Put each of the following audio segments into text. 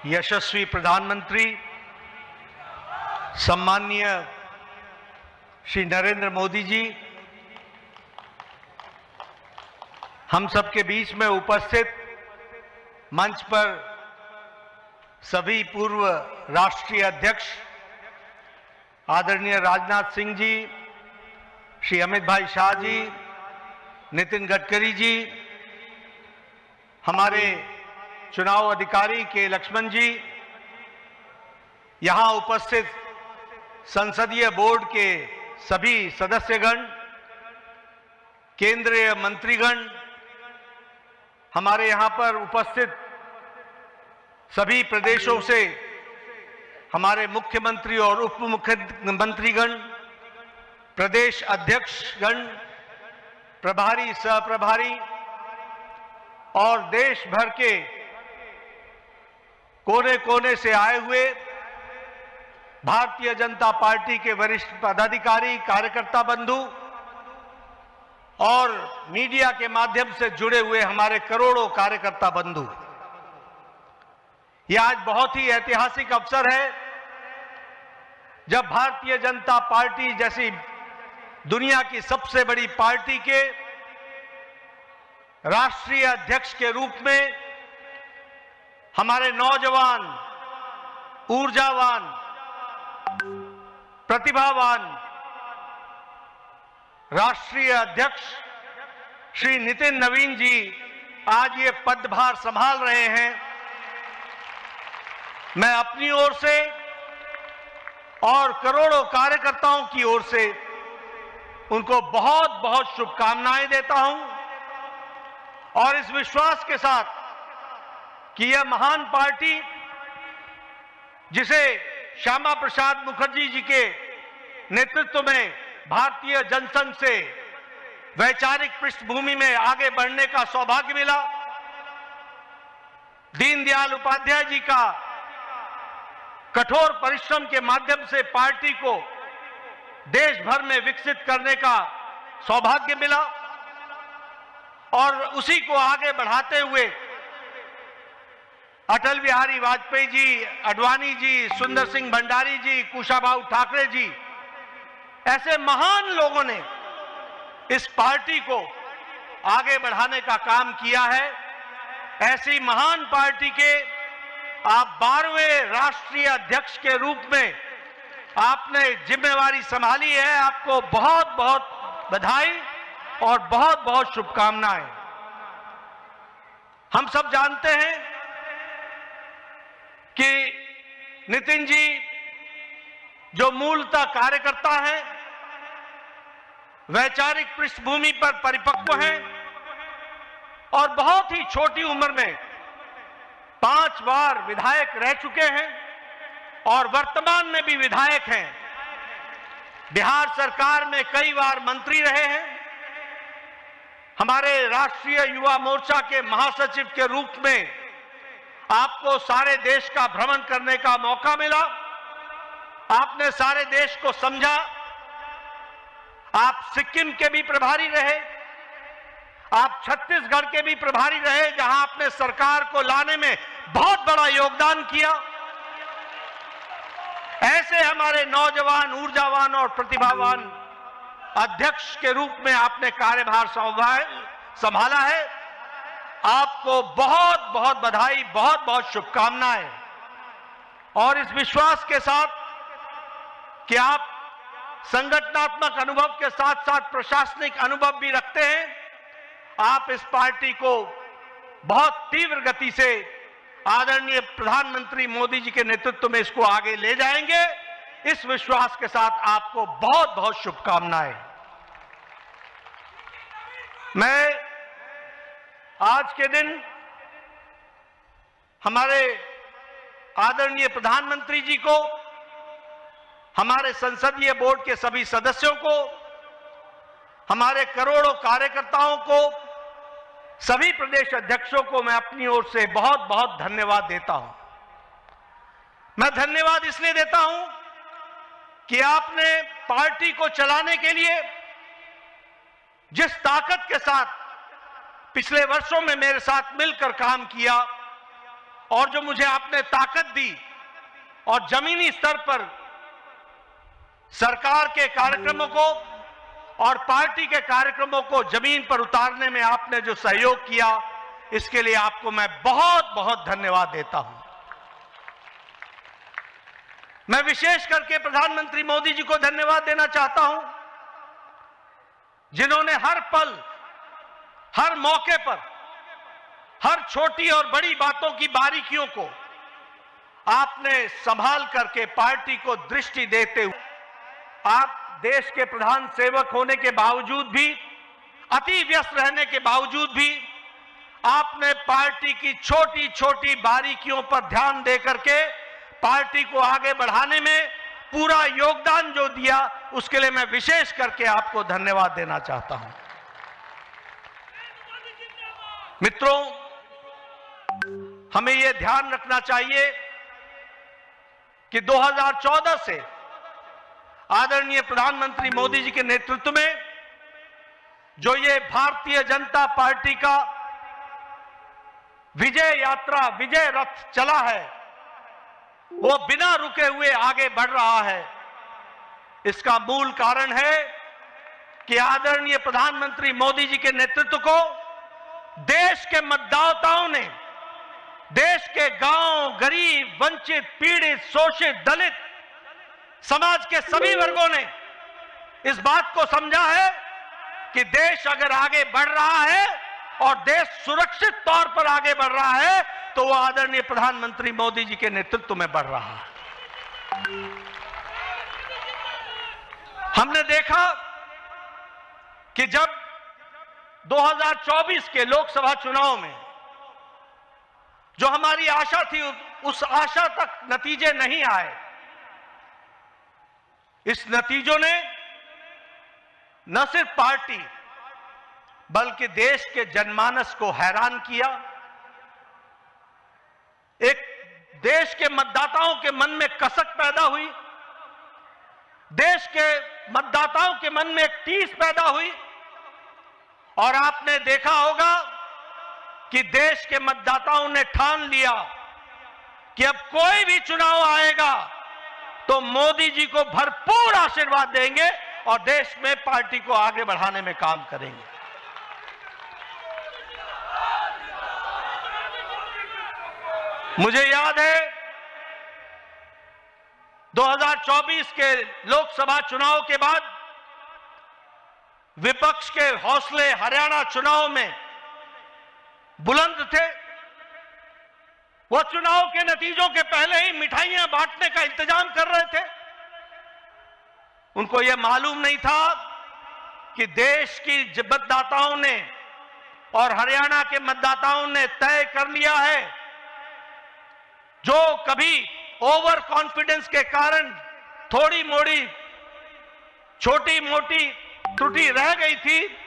यशस्वी प्रधानमंत्री सम्माननीय श्री नरेंद्र मोदी जी, हम सबके बीच में उपस्थित मंच पर सभी पूर्व राष्ट्रीय अध्यक्ष आदरणीय राजनाथ सिंह जी, श्री अमित भाई शाह जी, नितिन गडकरी जी, हमारे चुनाव अधिकारी के लक्ष्मण जी, यहां उपस्थित संसदीय बोर्ड के सभी सदस्यगण, केंद्रीय मंत्रीगण, हमारे यहां पर उपस्थित सभी प्रदेशों से हमारे मुख्यमंत्री और उप मुख्यमंत्रीगण, प्रदेश अध्यक्षगण, प्रभारी, सहप्रभारी और देश भर के कोने कोने से आए हुए भारतीय जनता पार्टी के वरिष्ठ पदाधिकारी, कार्यकर्ता बंधु और मीडिया के माध्यम से जुड़े हुए हमारे करोड़ों कार्यकर्ता बंधु, यह आज बहुत ही ऐतिहासिक अवसर है जब भारतीय जनता पार्टी जैसी दुनिया की सबसे बड़ी पार्टी के राष्ट्रीय अध्यक्ष के रूप में हमारे नौजवान, ऊर्जावान, प्रतिभावान राष्ट्रीय अध्यक्ष श्री नितिन नवीन जी आज ये पदभार संभाल रहे हैं। मैं अपनी ओर से और करोड़ों कार्यकर्ताओं की ओर से उनको बहुत बहुत शुभकामनाएं देता हूं और इस विश्वास के साथ कि यह महान पार्टी जिसे श्यामा प्रसाद मुखर्जी जी के नेतृत्व में भारतीय जनसंघ से वैचारिक पृष्ठभूमि में आगे बढ़ने का सौभाग्य मिला, दीनदयाल उपाध्याय जी का कठोर परिश्रम के माध्यम से पार्टी को देश भर में विकसित करने का सौभाग्य मिला और उसी को आगे बढ़ाते हुए अटल बिहारी वाजपेयी जी, अडवाणी जी, सुंदर सिंह भंडारी जी, कुशाभाऊ ठाकरे जी, ऐसे महान लोगों ने इस पार्टी को आगे बढ़ाने का काम किया है। ऐसी महान पार्टी के आप 12वें राष्ट्रीय अध्यक्ष के रूप में आपने जिम्मेवारी संभाली है। आपको बहुत बहुत बधाई और बहुत बहुत शुभकामनाएं। हम सब जानते हैं कि नितिन जी जो मूलतः कार्यकर्ता हैं, वैचारिक पृष्ठभूमि पर परिपक्व हैं और बहुत ही छोटी उम्र में 5 बार विधायक रह चुके हैं और वर्तमान में भी विधायक हैं। बिहार सरकार में कई बार मंत्री रहे हैं। हमारे राष्ट्रीय युवा मोर्चा के महासचिव के रूप में आपको सारे देश का भ्रमण करने का मौका मिला। आपने सारे देश को समझा। आप सिक्किम के भी प्रभारी रहे, आप छत्तीसगढ़ के भी प्रभारी रहे, जहां आपने सरकार को लाने में बहुत बड़ा योगदान किया। ऐसे हमारे नौजवान, ऊर्जावान और प्रतिभावान अध्यक्ष के रूप में आपने कार्यभार संभाला है। आपको बहुत बहुत बधाई, बहुत बहुत शुभकामनाएं और इस विश्वास के साथ कि आप संगठनात्मक अनुभव के साथ साथ प्रशासनिक अनुभव भी रखते हैं, आप इस पार्टी को बहुत तीव्र गति से आदरणीय प्रधानमंत्री मोदी जी के नेतृत्व में इसको आगे ले जाएंगे। इस विश्वास के साथ आपको बहुत बहुत शुभकामनाएं। मैं आज के दिन हमारे आदरणीय प्रधानमंत्री जी को, हमारे संसदीय बोर्ड के सभी सदस्यों को, हमारे करोड़ों कार्यकर्ताओं को, सभी प्रदेश अध्यक्षों को मैं अपनी ओर से बहुत बहुत धन्यवाद देता हूं। मैं धन्यवाद इसलिए देता हूं कि आपने पार्टी को चलाने के लिए जिस ताकत के साथ पिछले वर्षों में मेरे साथ मिलकर काम किया और जो मुझे आपने ताकत दी और जमीनी स्तर पर सरकार के कार्यक्रमों को और पार्टी के कार्यक्रमों को जमीन पर उतारने में आपने जो सहयोग किया, इसके लिए आपको मैं बहुत बहुत धन्यवाद देता हूं। मैं विशेष करके प्रधानमंत्री मोदी जी को धन्यवाद देना चाहता हूं, जिन्होंने हर पल, हर मौके पर, हर छोटी और बड़ी बातों की बारीकियों को आपने संभाल करके पार्टी को दृष्टि देते हुए, आप देश के प्रधान सेवक होने के बावजूद भी, अति व्यस्त रहने के बावजूद भी, आपने पार्टी की छोटी छोटी बारीकियों पर ध्यान देकर के पार्टी को आगे बढ़ाने में पूरा योगदान जो दिया, उसके लिए मैं विशेष करके आपको धन्यवाद देना चाहता हूं। मित्रों, हमें यह ध्यान रखना चाहिए कि 2014 से आदरणीय प्रधानमंत्री मोदी जी के नेतृत्व में जो ये भारतीय जनता पार्टी का विजय यात्रा, विजय रथ चला है, वो बिना रुके हुए आगे बढ़ रहा है। इसका मूल कारण है कि आदरणीय प्रधानमंत्री मोदी जी के नेतृत्व को देश के मतदाताओं ने, देश के गांव, गरीब, वंचित, पीड़ित, शोषित, दलित समाज के सभी वर्गों ने इस बात को समझा है कि देश अगर आगे बढ़ रहा है और देश सुरक्षित तौर पर आगे बढ़ रहा है, तो वो आदरणीय प्रधानमंत्री मोदी जी के नेतृत्व में बढ़ रहा है। हमने देखा कि जब 2024 के लोकसभा चुनाव में जो हमारी आशा थी, उस आशा तक नतीजे नहीं आए। इस नतीजों ने न सिर्फ पार्टी बल्कि देश के जनमानस को हैरान किया। एक देश के मतदाताओं के मन में कसक पैदा हुई, देश के मतदाताओं के मन में एक टीस पैदा हुई, और आपने देखा होगा कि देश के मतदाताओं ने ठान लिया कि अब कोई भी चुनाव आएगा तो मोदी जी को भरपूर आशीर्वाद देंगे और देश में पार्टी को आगे बढ़ाने में काम करेंगे। मुझे याद है 2024 के लोकसभा चुनाव के बाद विपक्ष के हौसले हरियाणा चुनाव में बुलंद थे। वो चुनाव के नतीजों के पहले ही मिठाइयां बांटने का इंतजाम कर रहे थे। उनको यह मालूम नहीं था कि देश की मतदाताओं ने और हरियाणा के मतदाताओं ने तय कर लिया है, जो कभी ओवर कॉन्फिडेंस के कारण थोड़ी मोड़ी छोटी मोटी त्रुटि रह गई थी,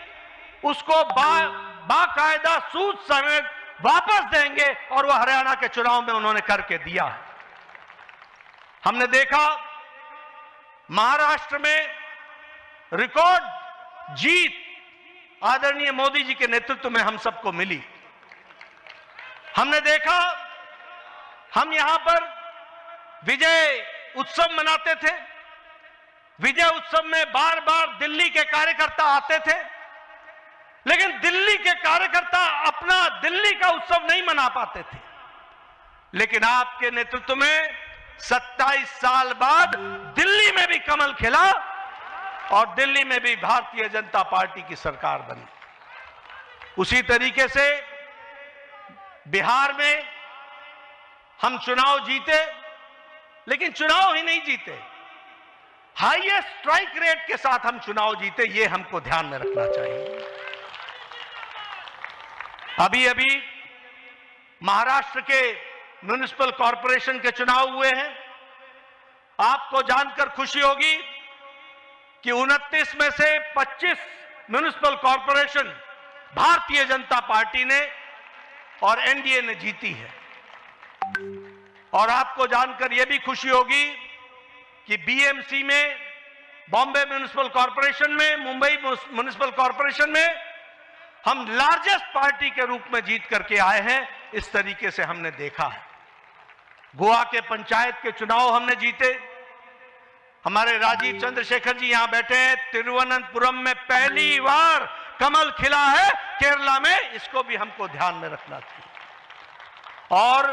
उसको बाकायदा सूद समेत वापस देंगे, और वह हरियाणा के चुनाव में उन्होंने करके दिया है। हमने देखा महाराष्ट्र में रिकॉर्ड जीत आदरणीय मोदी जी के नेतृत्व में हम सबको मिली। हमने देखा हम यहां पर विजय उत्सव मनाते थे। विजय उत्सव में बार बार दिल्ली के कार्यकर्ता आते थे, लेकिन दिल्ली के कार्यकर्ता अपना दिल्ली का उत्सव नहीं मना पाते थे। लेकिन आपके नेतृत्व में 27 साल बाद दिल्ली में भी कमल खिला और दिल्ली में भी भारतीय जनता पार्टी की सरकार बनी। उसी तरीके से बिहार में हम चुनाव जीते, लेकिन चुनाव ही नहीं जीते, हाईएस्ट स्ट्राइक रेट के साथ हम चुनाव जीते। ये हमको ध्यान में रखना चाहिए। अभी अभी महाराष्ट्र के म्युनिसिपल कॉरपोरेशन के चुनाव हुए हैं। आपको जानकर खुशी होगी कि 29 में से 25 municipal corporation Bharatiya Janata party ने और एनडीए ने जीती है। और आपको जानकर यह भी खुशी होगी कि बीएमसी में, बॉम्बे म्युनिसिपल कॉरपोरेशन में, मुंबई म्युनिसिपल कॉरपोरेशन में हम लार्जेस्ट पार्टी के रूप में जीत करके आए हैं। इस तरीके से हमने देखा है। गोवा के पंचायत के चुनाव हमने जीते। हमारे राजीव चंद्रशेखर जी यहां बैठे हैं। तिरुवनंतपुरम में पहली बार कमल खिला है, केरला में, इसको भी हमको ध्यान में रखना चाहिए। और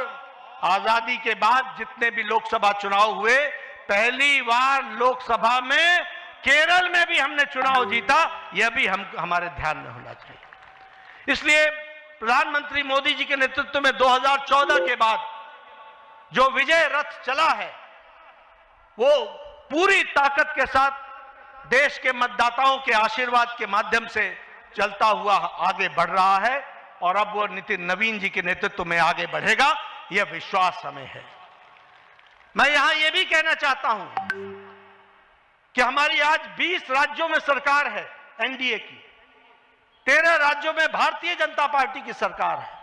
आजादी के बाद जितने भी लोकसभा चुनाव हुए, पहली बार लोकसभा में केरल में भी हमने चुनाव जीता, यह भी हमारे ध्यान में होना चाहिए। इसलिए प्रधानमंत्री मोदी जी के नेतृत्व में 2014 के बाद जो विजय रथ चला है, वो पूरी ताकत के साथ देश के मतदाताओं के आशीर्वाद के माध्यम से चलता हुआ आगे बढ़ रहा है और अब वो नितिन नवीन जी के नेतृत्व में आगे बढ़ेगा, यह विश्वास हमें है। मैं यहां यह भी कहना चाहता हूं कि हमारी आज 20 राज्यों में सरकार है एनडीए की, 13 राज्यों में भारतीय जनता पार्टी की सरकार है।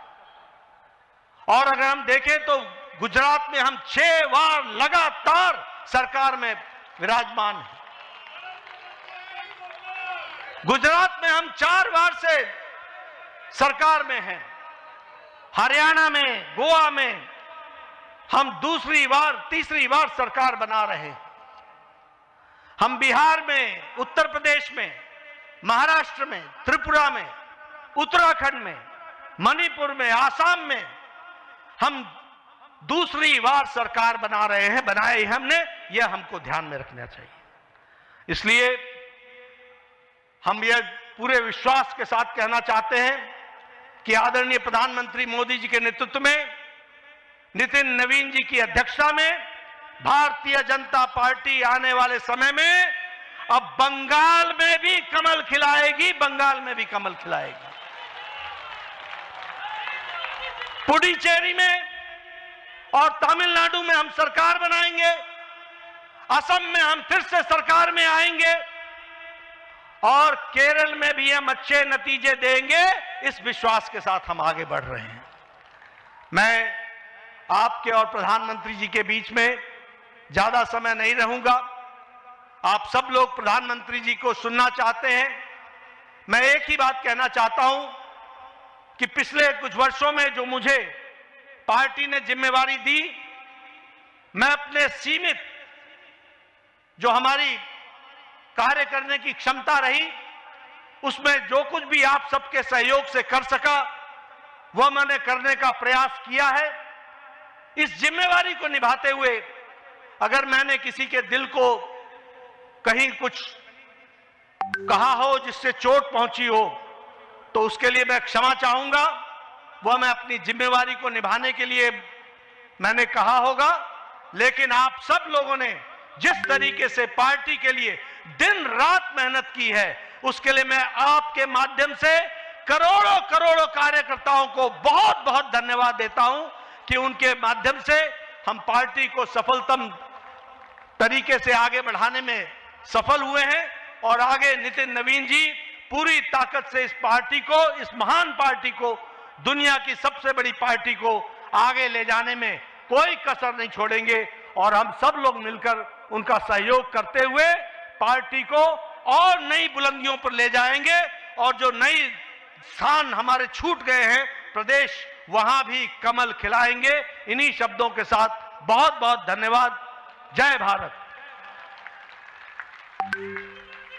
और अगर हम देखें तो गुजरात में हम 6 बार लगातार सरकार में विराजमान है। गुजरात में हम 4 बार से सरकार में हैं। हरियाणा में, गोवा में हम दूसरी बार, तीसरी बार सरकार बना रहे हैं। हम बिहार में, उत्तर प्रदेश में, महाराष्ट्र में, त्रिपुरा में, उत्तराखंड में, मणिपुर में, आसाम में हम दूसरी बार सरकार बना रहे हैं, बनाई हमने, यह हमको ध्यान में रखना चाहिए। इसलिए हम यह पूरे विश्वास के साथ कहना चाहते हैं कि आदरणीय प्रधानमंत्री मोदी जी के नेतृत्व में, नितिन नवीन जी की अध्यक्षता में भारतीय जनता पार्टी आने वाले समय में अब बंगाल में भी कमल खिलाएगी, बंगाल में भी कमल खिलाएगी। पुडुचेरी में और तमिलनाडु में हम सरकार बनाएंगे, असम में हम फिर से सरकार में आएंगे और केरल में भी हम अच्छे नतीजे देंगे। इस विश्वास के साथ हम आगे बढ़ रहे हैं। मैं आपके और प्रधानमंत्री जी के बीच में ज्यादा समय नहीं रहूंगा। आप सब लोग प्रधानमंत्री जी को सुनना चाहते हैं। मैं एक ही बात कहना चाहता हूं कि पिछले कुछ वर्षों में जो मुझे पार्टी ने जिम्मेवारी दी, मैं अपने सीमित जो हमारी कार्य करने की क्षमता रही, उसमें जो कुछ भी आप सबके सहयोग से कर सका, वह मैंने करने का प्रयास किया है। इस जिम्मेवारी को निभाते हुए अगर मैंने किसी के दिल को कहीं कुछ कहा हो जिससे चोट पहुंची हो, तो उसके लिए मैं क्षमा चाहूंगा। वह मैं अपनी जिम्मेवारी को निभाने के लिए मैंने कहा होगा। लेकिन आप सब लोगों ने जिस तरीके से पार्टी के लिए दिन रात मेहनत की है, उसके लिए मैं आपके माध्यम से करोड़ों करोड़ों कार्यकर्ताओं को बहुत बहुत धन्यवाद देता हूं कि उनके माध्यम से हम पार्टी को सफलतम तरीके से आगे बढ़ाने में सफल हुए हैं। और आगे नितिन नवीन जी पूरी ताकत से इस पार्टी को, इस महान पार्टी को, दुनिया की सबसे बड़ी पार्टी को आगे ले जाने में कोई कसर नहीं छोड़ेंगे। और हम सब लोग मिलकर उनका सहयोग करते हुए पार्टी को और नई बुलंदियों पर ले जाएंगे। और जो नई स्थान हमारे छूट गए हैं प्रदेश, वहां भी कमल खिलाएंगे। इन्हीं शब्दों के साथ बहुत बहुत धन्यवाद। जय भारत।